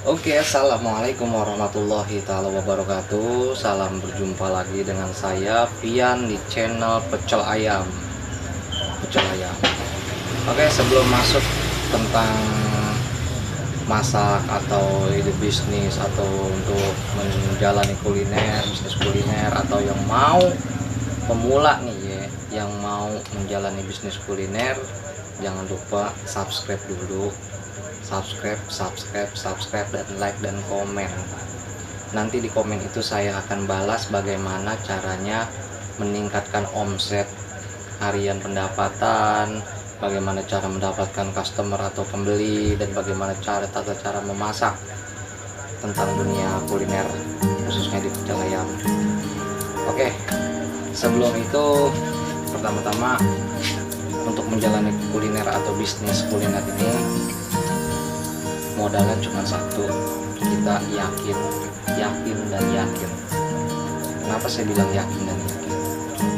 Oke, assalamualaikum warahmatullahi taala wabarakatuh. Salam berjumpa lagi dengan saya Pian di channel Pecel Ayam. Pecel Ayam. Oke, sebelum masuk tentang masak atau ide bisnis atau untuk menjalani kuliner, bisnis kuliner, atau yang mau pemula nih ya, yang mau menjalani bisnis kuliner, jangan lupa subscribe dulu. Subscribe dan like dan komen. Nanti di komen itu saya akan balas bagaimana caranya meningkatkan omset harian, pendapatan, bagaimana cara mendapatkan customer atau pembeli, dan bagaimana tata cara memasak tentang dunia kuliner khususnya di Pecel Ayam. Oke, sebelum itu pertama-tama untuk menjalani kuliner atau bisnis kuliner ini modalnya cuma satu, kita yakin dan yakin. Kenapa saya bilang yakin dan yakin?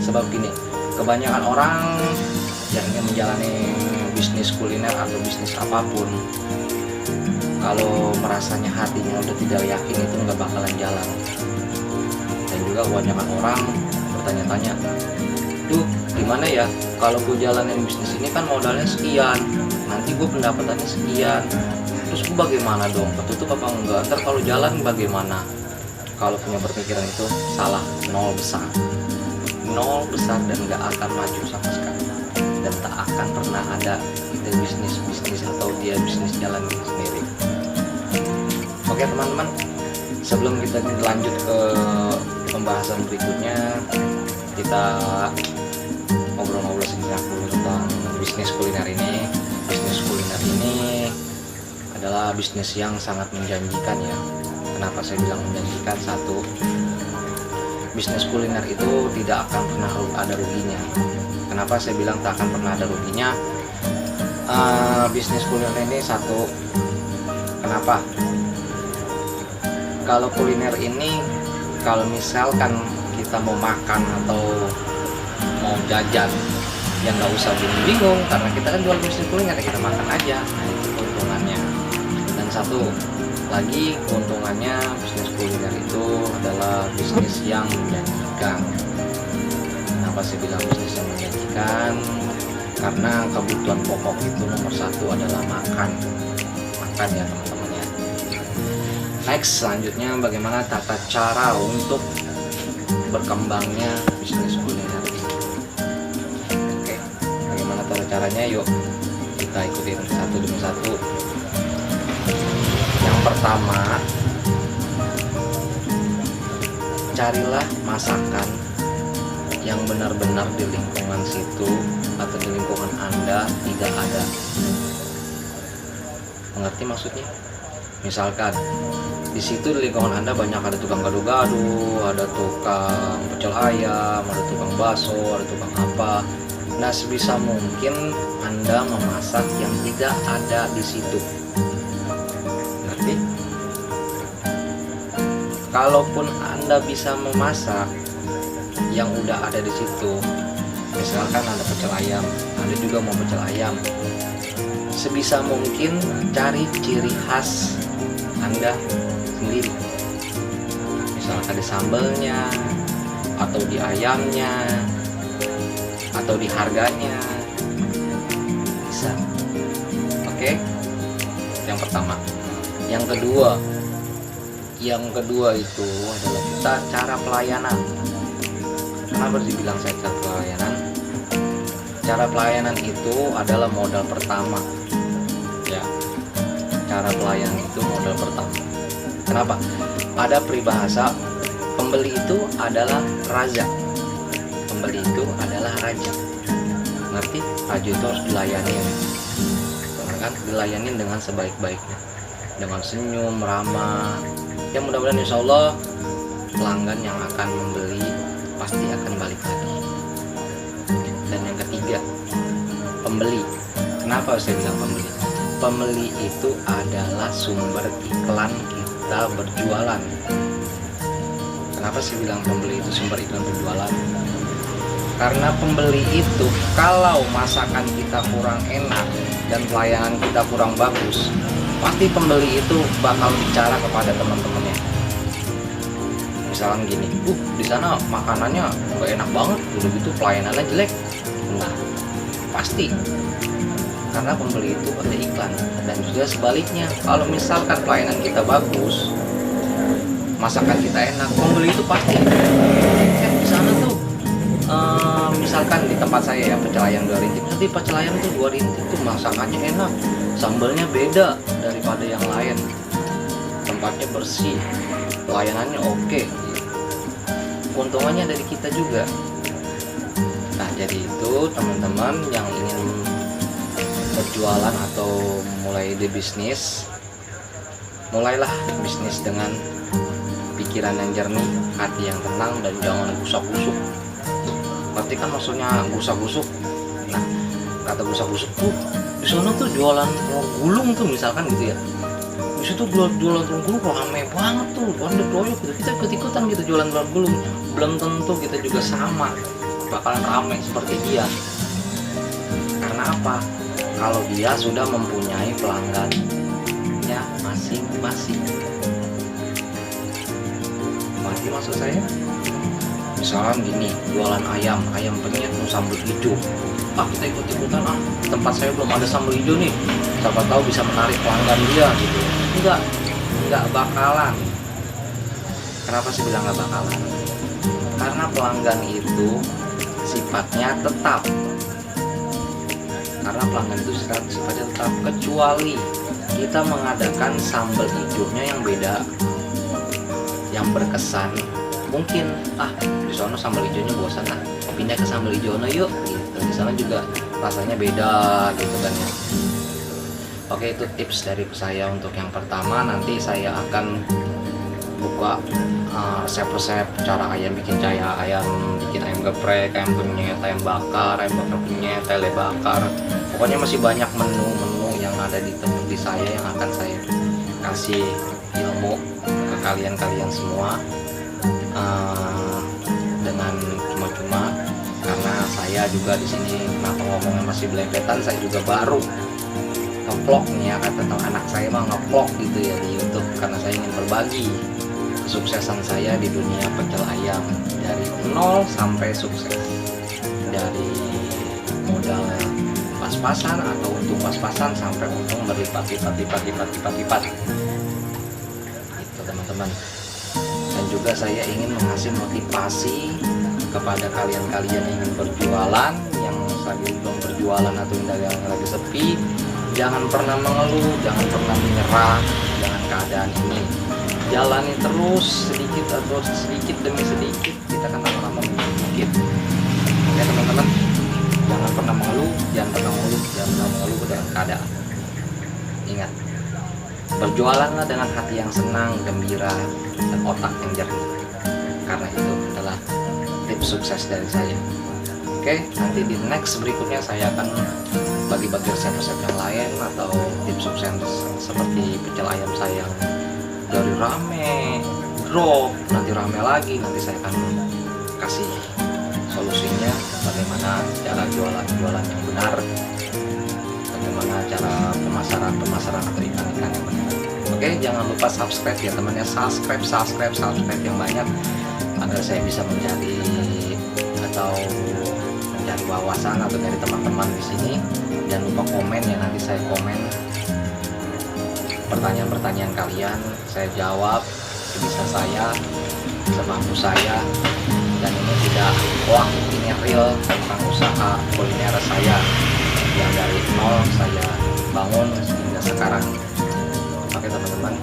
Sebab gini, kebanyakan orang yang ingin menjalani bisnis kuliner atau bisnis apapun, kalau merasanya hatinya udah tidak yakin, itu nggak bakalan jalan. Dan juga kebanyakan orang bertanya-tanya, duh gimana ya kalau gue jalanin bisnis ini, kan modalnya sekian, nanti gue pendapatannya sekian, terus gue bagaimana dong, ketutup apa enggak, ntar kalau jalan bagaimana? Kalau punya berpikiran itu salah, nol besar dan gak akan maju sama sekali, dan tak akan pernah ada ide bisnis atau dia bisnis jalan sendiri. Oke teman-teman, sebelum kita lanjut ke pembahasan berikutnya, kita ngobrol-ngobrol sejenak dulu tentang bisnis kuliner ini. Bisnis kuliner ini adalah bisnis yang sangat menjanjikan ya. Kenapa saya bilang menjanjikan? Satu, bisnis kuliner itu tidak akan pernah ada ruginya. Kenapa saya bilang tak akan pernah ada ruginya? Bisnis kuliner ini satu, kenapa? Kalau kuliner ini, kalau misalkan kita mau makan atau mau jajan, yang nggak usah bingung-bingung, karena kita kan jual bisnis kuliner, kita makan aja. Nah, itu keuntungannya. Dan satu lagi keuntungannya, bisnis kuliner itu adalah bisnis yang menjanjikan. Kenapa saya bilang bisnis yang menjanjikan? Karena kebutuhan pokok itu nomor satu adalah makan ya teman-teman ya. Next, selanjutnya bagaimana tata cara untuk berkembangnya bisnis kuliner ini. Oke, bagaimana tata caranya? Yuk kita ikutin satu demi satu. Yang pertama, carilah masakan yang benar-benar di lingkungan situ atau di lingkungan Anda tidak ada. Mengerti maksudnya? Misalkan di situ di lingkungan Anda banyak ada tukang gado-gado, ada tukang pecel ayam, ada tukang bakso, ada tukang apa. Nah, sebisa mungkin Anda memasak yang tidak ada di situ. Ngerti? Kalaupun Anda bisa memasak yang udah ada di situ, misalkan ada pecel ayam, Anda juga mau pecel ayam, sebisa mungkin cari ciri khas Anda sendiri. Misalkan di sambelnya, atau di ayamnya, atau di harganya, bisa. Oke, yang pertama. Yang kedua itu adalah kita cara pelayanan. Kenapa dibilang saya cara pelayanan? Cara pelayanan itu adalah modal pertama ya. Cara pelayanan itu modal pertama. Kenapa? Pada peribahasa, pembeli itu adalah raja. Pembeli itu adalah raja. Ngerti? Raja itu harus dilayani, kan? Dilayani dengan sebaik-baiknya, dengan senyum, ramah. Ya mudah-mudahan insya Allah pelanggan yang akan membeli pasti akan balik lagi. Dan yang ketiga, pembeli. Kenapa saya bilang pembeli? Pembeli itu adalah sumber iklan kita berjualan. Kenapa saya bilang pembeli itu sumber iklan berjualan? Karena pembeli itu kalau masakan kita kurang enak dan pelayanan kita kurang bagus, pasti pembeli itu bakal bicara kepada teman-temannya. Misalkan gini, di sana makanannya nggak enak banget, udah gitu pelayanannya jelek. Nah, pasti karena pembeli itu pada iklan. Dan juga sebaliknya, kalau misalkan pelayanan kita bagus, masakan kita enak, pembeli itu pasti di sana tuh misalkan di tempat saya ya, pecel ayam 2 rintik, nanti pecel ayam tuh 2 rintik tuh masakannya enak, sambalnya beda daripada yang lain, tempatnya bersih, pelayanannya oke. Keuntungannya dari kita juga. Nah, jadi itu teman-teman yang ingin berjualan atau mulai ide bisnis, mulailah bisnis dengan pikiran yang jernih, hati yang tenang, dan jangan gusak-gusuk. Berarti kan maksudnya gusak-gusuk. Nah, kata gusak-gusuk tuh di sana tuh jualan telur gulung tuh misalkan gitu ya. Di situ jualan telur gulung rame banget tuh, ada doyok gitu. Kita ikut-ikutan gitu jualan telur gulung. Belum tentu kita juga sama bakalan rame seperti dia. Karena apa? Kalau dia sudah mempunyai pelanggannya masing-masing. Berarti maksud saya, misalkan gini, jualan ayam penyet sambal hijau. Kita ikut-ikutan, tempat saya belum ada sambal hijau nih, siapa tahu bisa menarik pelanggan dia gitu. Enggak bakalan. Kenapa sih bilang enggak bakalan? Karena pelanggan itu sifatnya tetap. Karena pelanggan itu sifatnya tetap, kecuali kita mengadakan sambal hijaunya yang beda, yang berkesan. Mungkin di sana sambal hijaunya bosan, pindah ke sambal hijau yuk gitu. Di sana juga rasanya beda gitu kan ya. Oke, itu tips dari saya untuk yang pertama. Nanti saya akan buka resep-resep cara bikin ayam geprek, ayam penyet, ayam bakar penyet, lele bakar. Pokoknya masih banyak menu-menu yang ada di saya yang akan saya kasih ilmu ke kalian semua dengan cuma-cuma, karena saya juga di sini kenapa ngomongnya masih belempetan, saya juga baru nge-vlog nih ya, kata anak saya mah nge-vlog gitu ya di YouTube, karena saya ingin berbagi kesuksesan saya di dunia pecel ayam dari nol sampai sukses, dari modal pas-pasan atau untung pas-pasan sampai untung berlipat-lipat itu teman-teman. Dan juga saya ingin mengasih motivasi kepada kalian yang ingin berjualan, yang lagi belum berjualan atau yang lagi sepi. Jangan pernah mengeluh, jangan pernah menyerah dengan keadaan ini. Jalani terus sedikit demi sedikit, kita akan lama-lama bukit. Oke teman-teman, jangan pernah mengeluh dengan keadaan. Ingat, berjualanlah dengan hati yang senang, gembira, dan otak yang jernih. Karena itu adalah tips sukses dari saya. Oke, nanti di next berikutnya saya akan bagi-bagi resep-resep yang lain atau tips sukses seperti pecel ayam saya yang dari rame drop, nanti rame lagi, nanti saya akan kasih solusinya bagaimana cara jualan yang benar, bagaimana cara pemasaran atau iklan yang benar. Oke, jangan lupa subscribe ya teman-teman, subscribe yang banyak agar saya bisa mencari wawasan atau dari teman-teman di sini. Jangan lupa komen ya, nanti saya komen pertanyaan-pertanyaan kalian, saya jawab sebisa saya, semampu saya. Dan ini tidak hoax, ini real tentang usaha kuliner saya yang dari nol saya bangun hingga sekarang. Oke teman-teman,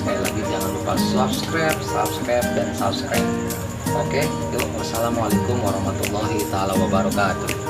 sekali lagi jangan lupa subscribe. Oke, yuk, wassalamualaikum warahmatullahi taala wabarakatuh.